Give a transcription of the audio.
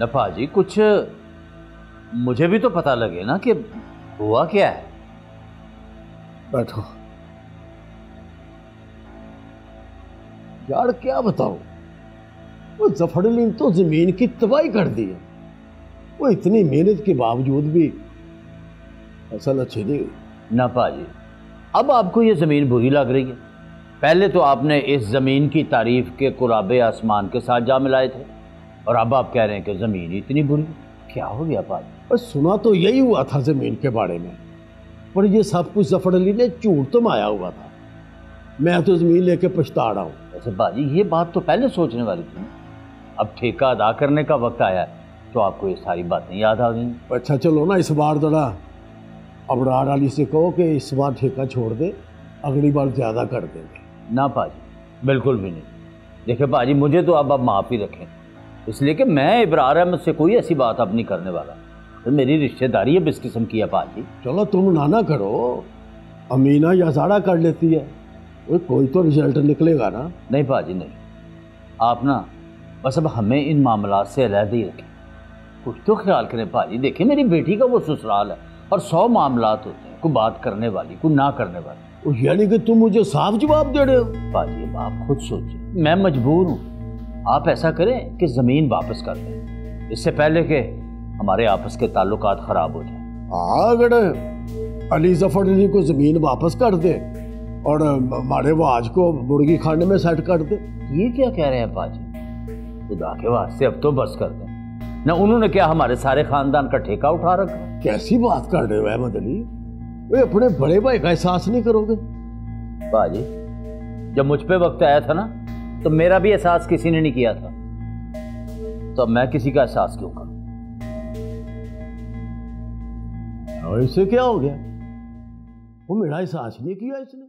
न पाजी, कुछ मुझे भी तो पता लगे ना कि हुआ क्या है। बैठो यार, क्या बताओ, वो जफर अली ने तो जमीन की तबाही कर दी है। वो इतनी मेहनत के बावजूद भी फसल अच्छी नहीं हुई। ना पाजी, अब आपको ये ज़मीन बुरी लग रही है। पहले तो आपने इस ज़मीन की तारीफ के कुराबे आसमान के साथ जा मिलाए थे, और अब आप कह रहे हैं कि ज़मीन इतनी बुरी। क्या हो गया पाजी? बस सुना तो यही हुआ था जमीन के बारे में, पर ये सब कुछ जफर अली ने झूठ तो माया हुआ था। मैं तो जमीन लेके पछता रहा हूँ। वैसे बाजी, ये बात तो पहले सोचने वाली थी। अब ठेका अदा करने का वक्त आया है तो आपको ये सारी बातें याद आ गई। अच्छा चलो ना, इस बार जरा अबरार अली से कहो कि इस बार ठेका छोड़ दे, अगली बार ज्यादा कर देंगे। ना पाजी, बिल्कुल भी नहीं। देखिए पाजी, मुझे तो अब आप माफ़ी रखें, इसलिए कि मैं इब्रार अहमद से कोई ऐसी बात अब नहीं करने वाला। तो मेरी रिश्तेदारी अब इस किस्म की है पाजी। चलो तुम ना करो, अमीना या जाड़ा कर लेती है, कोई तो रिजल्ट निकलेगा ना। नहीं पाजी नहीं, आप ना बस अब हमें इन मामलात से अलहदा ही रखें। कुछ तो ख्याल करें पाजी। देखिए, मेरी बेटी का वो ससुराल है और 100 मामलात होते हैं, कोई बात करने वाली, कोई ना करने वाली। यानी कि तुम मुझे साफ जवाब दे रहे हो? पाजी अब आप खुद सोचिए, मैं मजबूर हूँ। आप ऐसा करें कि ज़मीन वापस कर दें, इससे पहले कि हमारे आपस के ताल्लुकात ख़राब हो जाए। अगर अली जफर अली को ज़मीन वापस कर दे और हमारे वाज को मुर्गी खाने में सेट कर दे। ये क्या कह रहे हैं पाजी? खुदा के वास्ते अब तो बस कर दें ना। उन्होंने क्या हमारे सारे खानदान का ठेका उठा रखा? कैसी बात कर रहे हो अहमद अली? वे अपने बड़े भाई का एहसास नहीं करोगे? पाजी, जब मुझ पे वक्त आया था ना, तो मेरा भी एहसास किसी ने नहीं किया था, तो अब मैं किसी का एहसास क्यों करूं? और इससे क्या हो गया? वो मेरा एहसास नहीं किया इसने।